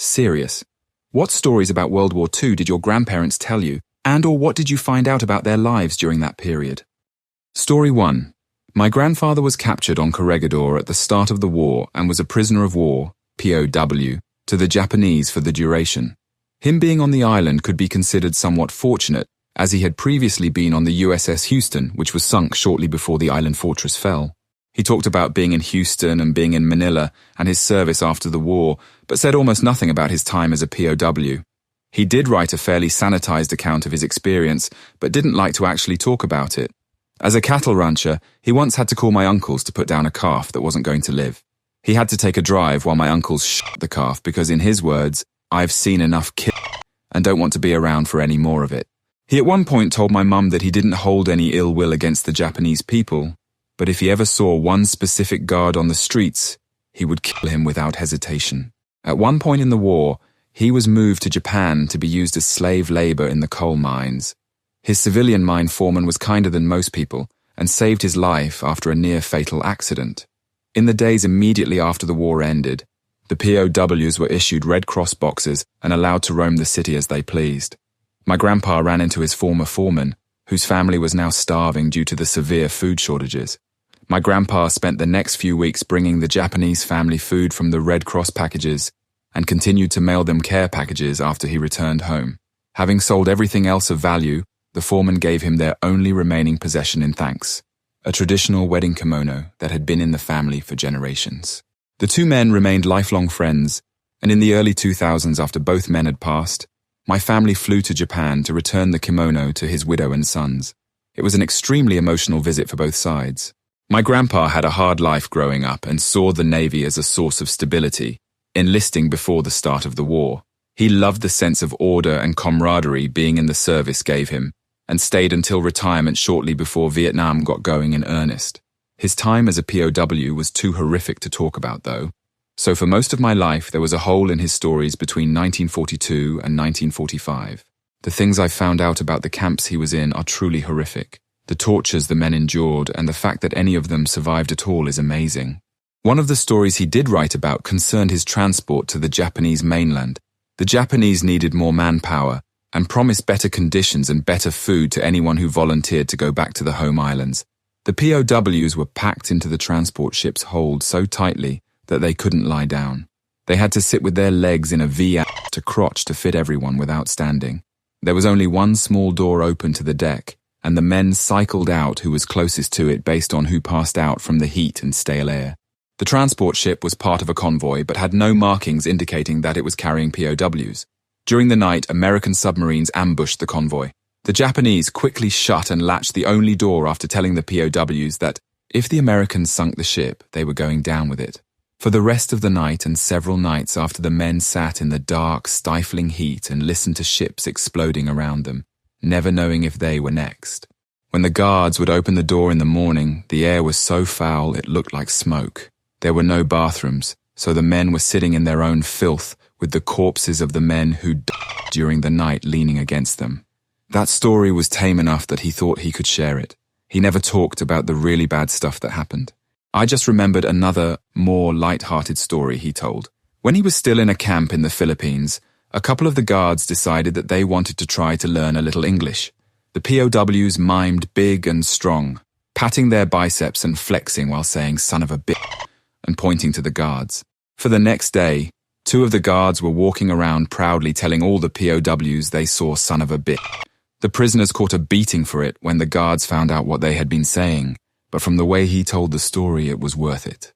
Serious. What stories about World War II did your grandparents tell you, and/or what did you find out about their lives during that period? Story 1. My grandfather was captured on Corregidor at the start of the war and was a prisoner of war, POW, to the Japanese for the duration. Him being on the island could be considered somewhat fortunate, as he had previously been on the USS Houston, which was sunk shortly before the island fortress fell. He talked about being in Houston and being in Manila and his service after the war, but said almost nothing about his time as a POW. He did write a fairly sanitized account of his experience, but didn't like to actually talk about it. As a cattle rancher, he once had to call my uncles to put down a calf that wasn't going to live. He had to take a drive while my uncles shot the calf because, in his words, "I've seen enough kill and don't want to be around for any more of it." He at one point told my mum that he didn't hold any ill will against the Japanese people, but if he ever saw one specific guard on the streets, he would kill him without hesitation. At one point in the war, he was moved to Japan to be used as slave labor in the coal mines. His civilian mine foreman was kinder than most people and saved his life after a near-fatal accident. In the days immediately after the war ended, the POWs were issued Red Cross boxes and allowed to roam the city as they pleased. My grandpa ran into his former foreman, whose family was now starving due to the severe food shortages. My grandpa spent the next few weeks bringing the Japanese family food from the Red Cross packages and continued to mail them care packages after he returned home. Having sold everything else of value, the foreman gave him their only remaining possession in thanks, a traditional wedding kimono that had been in the family for generations. The two men remained lifelong friends, and in the early 2000s, after both men had passed, my family flew to Japan to return the kimono to his widow and sons. It was an extremely emotional visit for both sides. My grandpa had a hard life growing up and saw the Navy as a source of stability, enlisting before the start of the war. He loved the sense of order and camaraderie being in the service gave him, and stayed until retirement shortly before Vietnam got going in earnest. His time as a POW was too horrific to talk about, though. So for most of my life, there was a hole in his stories between 1942 and 1945. The things I found out about the camps he was in are truly horrific. The tortures the men endured and the fact that any of them survived at all is amazing. One of the stories he did write about concerned his transport to the Japanese mainland. The Japanese needed more manpower and promised better conditions and better food to anyone who volunteered to go back to the home islands. The POWs were packed into the transport ship's hold so tightly that they couldn't lie down. They had to sit with their legs in a V to crotch to fit everyone without standing. There was only one small door open to the deck, and the men cycled out who was closest to it based on who passed out from the heat and stale air. The transport ship was part of a convoy but had no markings indicating that it was carrying POWs. During the night, American submarines ambushed the convoy. The Japanese quickly shut and latched the only door after telling the POWs that if the Americans sunk the ship, they were going down with it. For the rest of the night and several nights after, the men sat in the dark, stifling heat and listened to ships exploding around them, never knowing if they were next. When the guards would open the door in the morning, the air was so foul it looked like smoke. There were no bathrooms, so the men were sitting in their own filth, with the corpses of the men who died during the night leaning against them. That story was tame enough that he thought he could share it. He never talked about the really bad stuff that happened. I just remembered another, more light-hearted story he told. When he was still in a camp in the Philippines, a couple of the guards decided that they wanted to try to learn a little English. The POWs mimed big and strong, patting their biceps and flexing while saying "son of a bitch" and pointing to the guards. For the next day, two of the guards were walking around proudly telling all the POWs they saw "son of a bitch." The prisoners caught a beating for it when the guards found out what they had been saying, but from the way he told the story, it was worth it.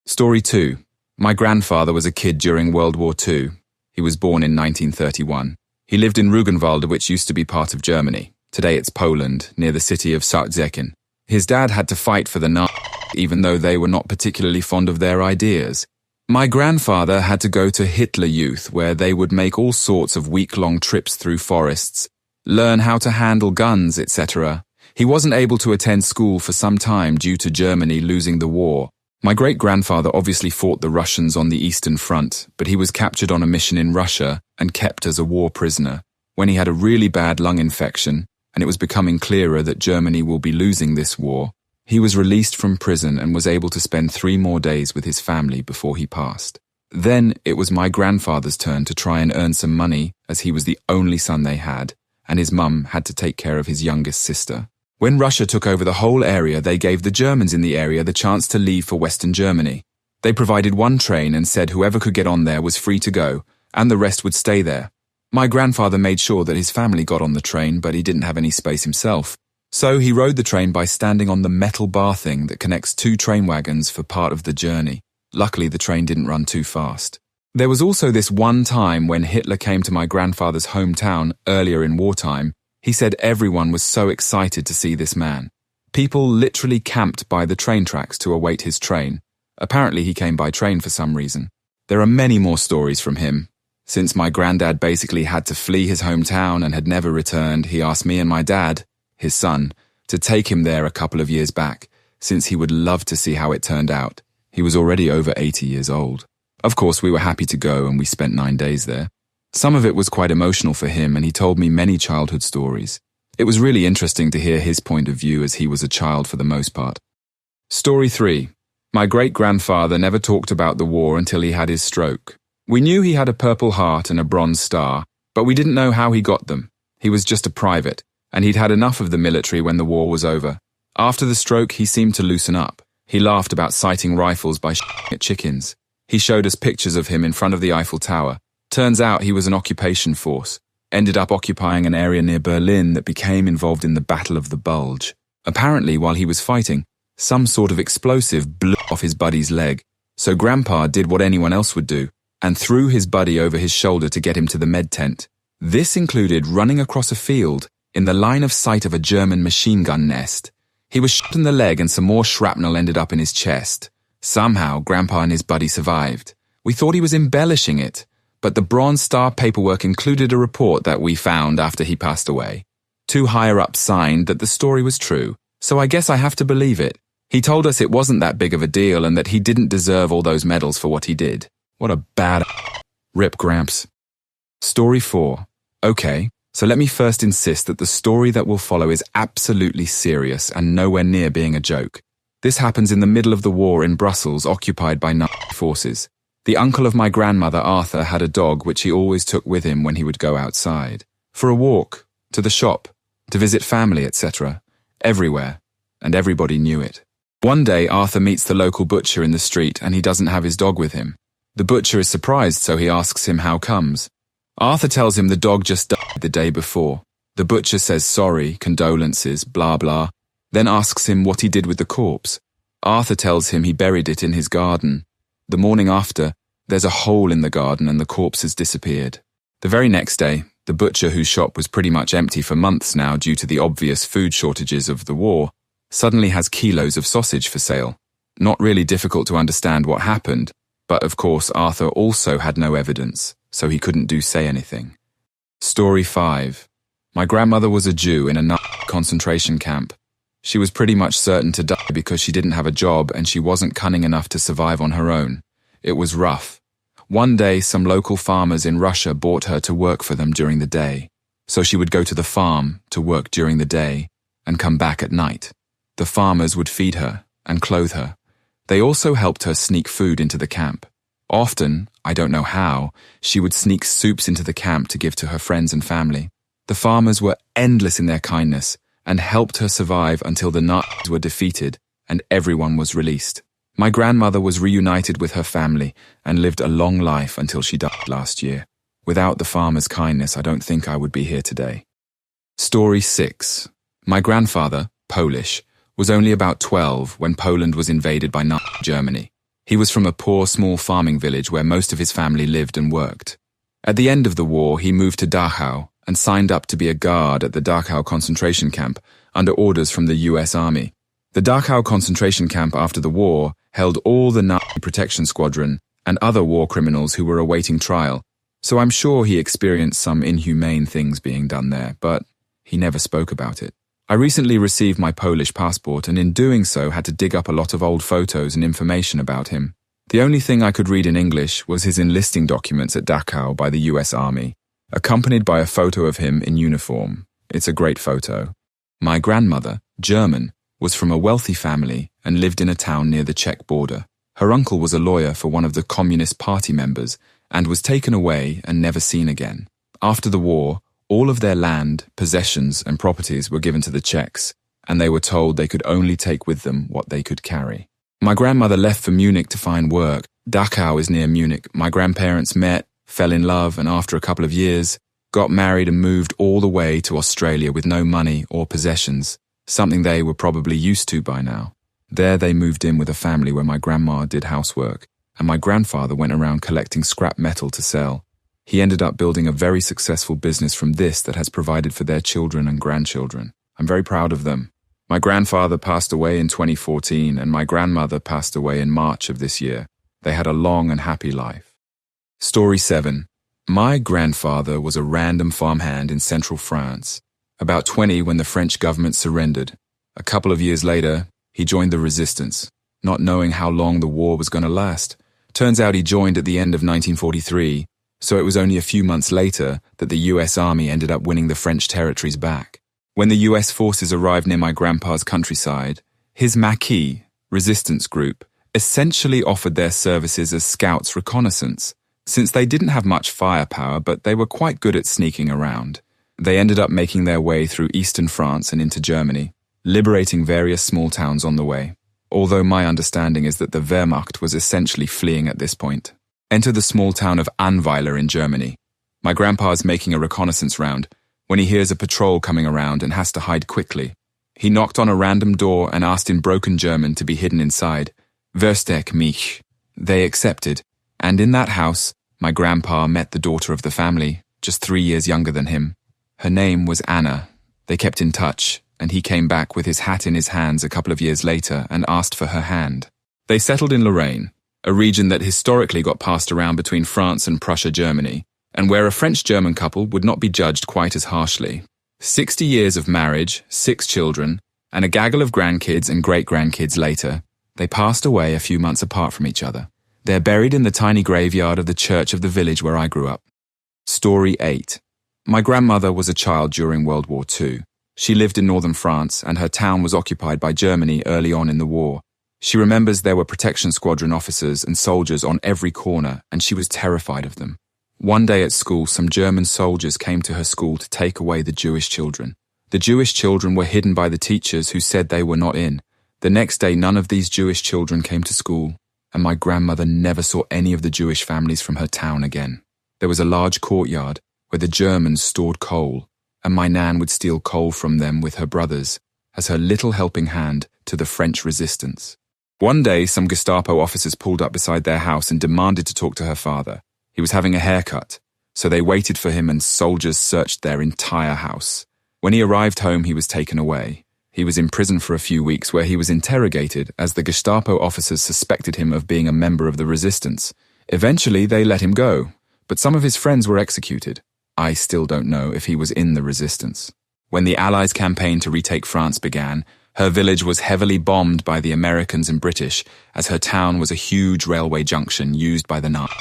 Story 2. My grandfather was a kid during World War II. He was born in 1931. He lived in Rügenwalde, which used to be part of Germany. Today it's Poland, near the city of Sartzekin. His dad had to fight for the Nazis, even though they were not particularly fond of their ideas. My grandfather had to go to Hitler Youth, where they would make all sorts of week-long trips through forests, learn how to handle guns, etc. He wasn't able to attend school for some time due to Germany losing the war. My great-grandfather obviously fought the Russians on the Eastern Front, but he was captured on a mission in Russia and kept as a war prisoner. When he had a really bad lung infection, and it was becoming clearer that Germany will be losing this war, he was released from prison and was able to spend 3 more days with his family before he passed. Then it was my grandfather's turn to try and earn some money, as he was the only son they had, and his mum had to take care of his youngest sister. When Russia took over the whole area, they gave the Germans in the area the chance to leave for Western Germany. They provided one train and said whoever could get on there was free to go, and the rest would stay there. My grandfather made sure that his family got on the train, but he didn't have any space himself. So he rode the train by standing on the metal bar thing that connects two train wagons for part of the journey. Luckily, the train didn't run too fast. There was also this one time when Hitler came to my grandfather's hometown earlier in wartime. He said everyone was so excited to see this man. People literally camped by the train tracks to await his train. Apparently he came by train for some reason. There are many more stories from him. Since my granddad basically had to flee his hometown and had never returned, he asked me and my dad, his son, to take him there a couple of years back, since he would love to see how it turned out. He was already over 80 years old. Of course, we were happy to go and we spent 9 days there. Some of it was quite emotional for him and he told me many childhood stories. It was really interesting to hear his point of view as he was a child for the most part. Story 3. My great-grandfather never talked about the war until he had his stroke. We knew he had a Purple Heart and a Bronze Star, but we didn't know how he got them. He was just a private, and he'd had enough of the military when the war was over. After the stroke, he seemed to loosen up. He laughed about sighting rifles by shooting at chickens. He showed us pictures of him in front of the Eiffel Tower. Turns out he was an occupation force, ended up occupying an area near Berlin that became involved in the Battle of the Bulge. Apparently, while he was fighting, some sort of explosive blew off his buddy's leg, so Grandpa did what anyone else would do, and threw his buddy over his shoulder to get him to the med tent. This included running across a field in the line of sight of a German machine gun nest. He was shot in the leg and some more shrapnel ended up in his chest. Somehow, Grandpa and his buddy survived. We thought he was embellishing it, but the Bronze Star paperwork included a report that we found after he passed away. 2 higher-ups signed that the story was true, so I guess I have to believe it. He told us it wasn't that big of a deal and that he didn't deserve all those medals for what he did. What a bad rip, Gramps. Story 4. Okay, so let me first insist that the story that will follow is absolutely serious and nowhere near being a joke. This happens in the middle of the war in Brussels, occupied by Nazi forces. The uncle of my grandmother, Arthur, had a dog which he always took with him when he would go outside. For a walk, to the shop, to visit family, etc. Everywhere. And everybody knew it. One day, Arthur meets the local butcher in the street and he doesn't have his dog with him. The butcher is surprised, so he asks him how comes. Arthur tells him the dog just died the day before. The butcher says sorry, condolences, blah blah, then asks him what he did with the corpse. Arthur tells him he buried it in his garden. The morning after, there's a hole in the garden and the corpse has disappeared. The very next day, the butcher, whose shop was pretty much empty for months now due to the obvious food shortages of the war, suddenly has kilos of sausage for sale. Not really difficult to understand what happened, but of course Arthur also had no evidence, so he couldn't say anything. Story 5. My grandmother was a Jew in a Nazi concentration camp. She was pretty much certain to die because she didn't have a job and she wasn't cunning enough to survive on her own. It was rough. One day, some local farmers in Russia bought her to work for them during the day. So she would go to the farm to work during the day and come back at night. The farmers would feed her and clothe her. They also helped her sneak food into the camp. Often, I don't know how, she would sneak soups into the camp to give to her friends and family. The farmers were endless in their kindness and helped her survive until the Nazis were defeated and everyone was released. My grandmother was reunited with her family and lived a long life until she died last year. Without the farmers' kindness, I don't think I would be here today. Story 6. My grandfather, Polish, was only about 12 when Poland was invaded by Nazi Germany. He was from a poor, small farming village where most of his family lived and worked. At the end of the war, he moved to Dachau and signed up to be a guard at the Dachau concentration camp under orders from the US Army. The Dachau concentration camp after the war held all the Nazi protection squadron and other war criminals who were awaiting trial, so I'm sure he experienced some inhumane things being done there, but he never spoke about it. I recently received my Polish passport and in doing so had to dig up a lot of old photos and information about him. The only thing I could read in English was his enlisting documents at Dachau by the US Army, accompanied by a photo of him in uniform. It's a great photo. My grandmother, German, was from a wealthy family and lived in a town near the Czech border. Her uncle was a lawyer for one of the Communist Party members and was taken away and never seen again. After the war, all of their land, possessions, and properties were given to the Czechs, and they were told they could only take with them what they could carry. My grandmother left for Munich to find work. Dachau is near Munich. My grandparents met, fell in love, and after a couple of years, got married and moved all the way to Australia with no money or possessions, something they were probably used to by now. There they moved in with a family where my grandma did housework, and my grandfather went around collecting scrap metal to sell. He ended up building a very successful business from this that has provided for their children and grandchildren. I'm very proud of them. My grandfather passed away in 2014 and my grandmother passed away in March of this year. They had a long and happy life. Story 7. My grandfather was a random farmhand in central France. About 20 when the French government surrendered. A couple of years later, he joined the resistance, not knowing how long the war was going to last. Turns out he joined at the end of 1943, so it was only a few months later that the US Army ended up winning the French territories back. When the US forces arrived near my grandpa's countryside, his Maquis, resistance group, essentially offered their services as scouts reconnaissance, since they didn't have much firepower but they were quite good at sneaking around. They ended up making their way through eastern France and into Germany, liberating various small towns on the way, although my understanding is that the Wehrmacht was essentially fleeing at this point. Enter the small town of Annweiler in Germany. My grandpa is making a reconnaissance round when he hears a patrol coming around and has to hide quickly. He knocked on a random door and asked in broken German to be hidden inside. Versteck mich. They accepted, and in that house, my grandpa met the daughter of the family, just 3 years younger than him. Her name was Anna. They kept in touch, and he came back with his hat in his hands a couple of years later and asked for her hand. They settled in Lorraine, a region that historically got passed around between France and Prussia-Germany, and where a French-German couple would not be judged quite as harshly. 60 years of marriage, 6 children, and a gaggle of grandkids and great-grandkids later, they passed away a few months apart from each other. They're buried in the tiny graveyard of the church of the village where I grew up. Story 8. My grandmother was a child during World War II. She lived in northern France, and her town was occupied by Germany early on in the war. She remembers there were protection squadron officers and soldiers on every corner, and she was terrified of them. One day at school, some German soldiers came to her school to take away the Jewish children. The Jewish children were hidden by the teachers who said they were not in. The next day, none of these Jewish children came to school, and my grandmother never saw any of the Jewish families from her town again. There was a large courtyard where the Germans stored coal, and my nan would steal coal from them with her brothers as her little helping hand to the French resistance. One day, some Gestapo officers pulled up beside their house and demanded to talk to her father. He was having a haircut, so they waited for him and soldiers searched their entire house. When he arrived home, he was taken away. He was in prison for a few weeks where he was interrogated as the Gestapo officers suspected him of being a member of the resistance. Eventually, they let him go, but some of his friends were executed. I still don't know if he was in the resistance. When the Allies' campaign to retake France began, her village was heavily bombed by the Americans and British, as her town was a huge railway junction used by the Nazis.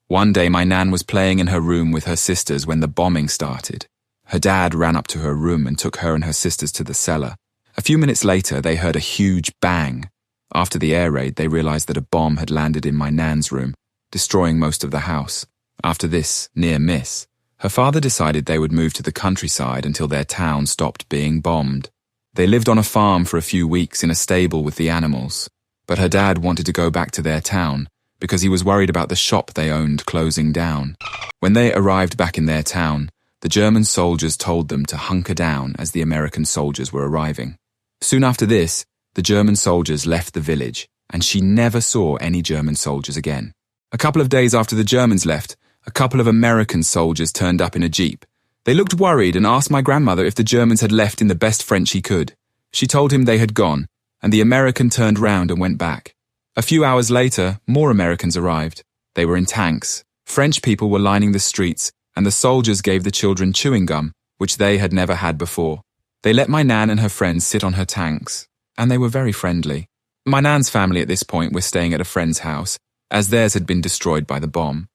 One day my nan was playing in her room with her sisters when the bombing started. Her dad ran up to her room and took her and her sisters to the cellar. A few minutes later, they heard a huge bang. After the air raid, they realized that a bomb had landed in my nan's room, destroying most of the house. After this near miss, her father decided they would move to the countryside until their town stopped being bombed. They lived on a farm for a few weeks in a stable with the animals, but her dad wanted to go back to their town because he was worried about the shop they owned closing down. When they arrived back in their town, the German soldiers told them to hunker down as the American soldiers were arriving. Soon after this, the German soldiers left the village, and she never saw any German soldiers again. A couple of days after the Germans left, a couple of American soldiers turned up in a jeep. They looked worried and asked my grandmother if the Germans had left in the best French he could. She told him they had gone, and the American turned round and went back. A few hours later, more Americans arrived. They were in tanks. French people were lining the streets, and the soldiers gave the children chewing gum, which they had never had before. They let my nan and her friends sit on her tanks, and they were very friendly. My nan's family at this point were staying at a friend's house, as theirs had been destroyed by the bomb.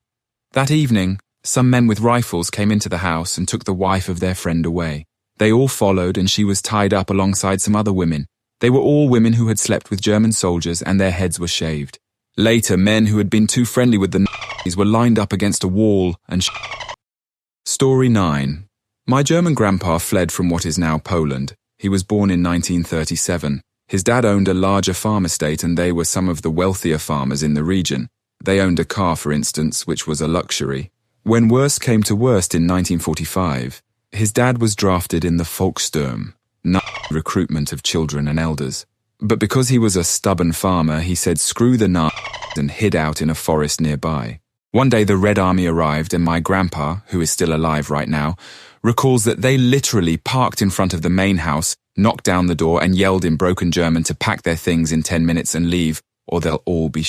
That evening, some men with rifles came into the house and took the wife of their friend away. They all followed, and she was tied up alongside some other women. They were all women who had slept with German soldiers, and their heads were shaved. Later, men who had been too friendly with the Nazis were lined up against a wall and Story 9. My German grandpa fled from what is now Poland. He was born in 1937. His dad owned a larger farm estate and they were some of the wealthier farmers in the region. They owned a car, for instance, which was a luxury. When worst came to worst in 1945, his dad was drafted in the Volkssturm, recruitment of children and elders. But because he was a stubborn farmer, he said screw the Nazis and hid out in a forest nearby. One day the Red Army arrived and my grandpa, who is still alive right now, recalls that they literally parked in front of the main house, knocked down the door and yelled in broken German to pack their things in 10 minutes and leave, or they'll all be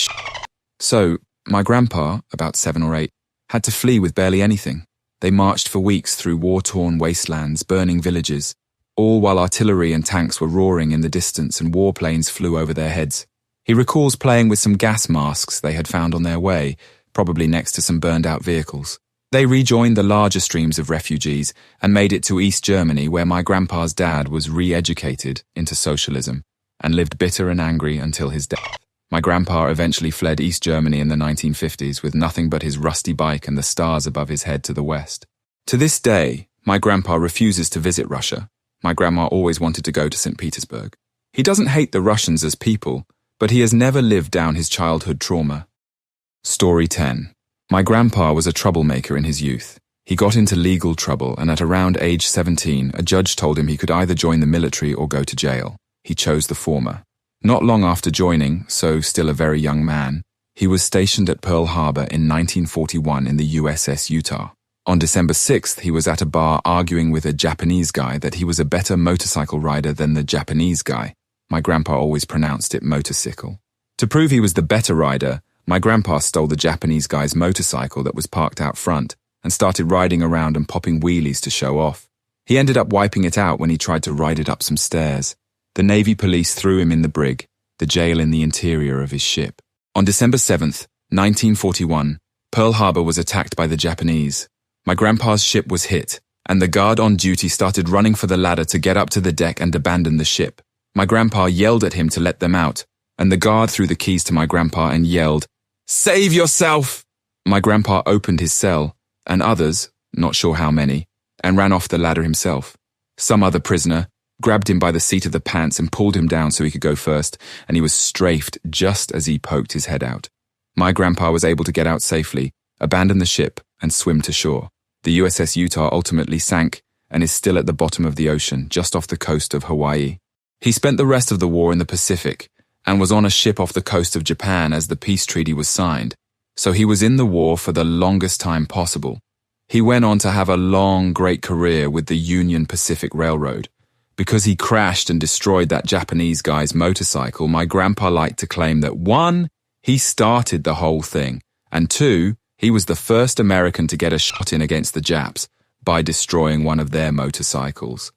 So, my grandpa, about 7 or 8, had to flee with barely anything. They marched for weeks through war-torn wastelands, burning villages, all while artillery and tanks were roaring in the distance and warplanes flew over their heads. He recalls playing with some gas masks they had found on their way, probably next to some burned-out vehicles. They rejoined the larger streams of refugees and made it to East Germany, where my grandpa's dad was re-educated into socialism and lived bitter and angry until his death. My grandpa eventually fled East Germany in the 1950s with nothing but his rusty bike and the stars above his head to the west. To this day, my grandpa refuses to visit Russia. My grandma always wanted to go to St. Petersburg. He doesn't hate the Russians as people, but he has never lived down his childhood trauma. Story 10. My grandpa was a troublemaker in his youth. He got into legal trouble and at around age 17, a judge told him he could either join the military or go to jail. He chose the former. Not long after joining, so still a very young man, he was stationed at Pearl Harbor in 1941 in the USS Utah. On December 6th, he was at a bar arguing with a Japanese guy that he was a better motorcycle rider than the Japanese guy. My grandpa always pronounced it motorcycle. To prove he was the better rider, my grandpa stole the Japanese guy's motorcycle that was parked out front and started riding around and popping wheelies to show off. He ended up wiping it out when he tried to ride it up some stairs. The Navy police threw him in the brig, the jail in the interior of his ship. On December 7th, 1941, Pearl Harbor was attacked by the Japanese. My grandpa's ship was hit, and the guard on duty started running for the ladder to get up to the deck and abandon the ship. My grandpa yelled at him to let them out, and the guard threw the keys to my grandpa and yelled, "Save yourself!" My grandpa opened his cell, and others, not sure how many, and ran off the ladder himself. Some other prisoner grabbed him by the seat of the pants and pulled him down so he could go first, and he was strafed just as he poked his head out. My grandpa was able to get out safely, abandon the ship, and swim to shore. The USS Utah ultimately sank and is still at the bottom of the ocean, just off the coast of Hawaii. He spent the rest of the war in the Pacific and was on a ship off the coast of Japan as the peace treaty was signed, so he was in the war for the longest time possible. He went on to have a long, great career with the Union Pacific Railroad. Because he crashed and destroyed that Japanese guy's motorcycle, my grandpa liked to claim that 1, he started the whole thing, and 2, he was the first American to get a shot in against the Japs by destroying one of their motorcycles.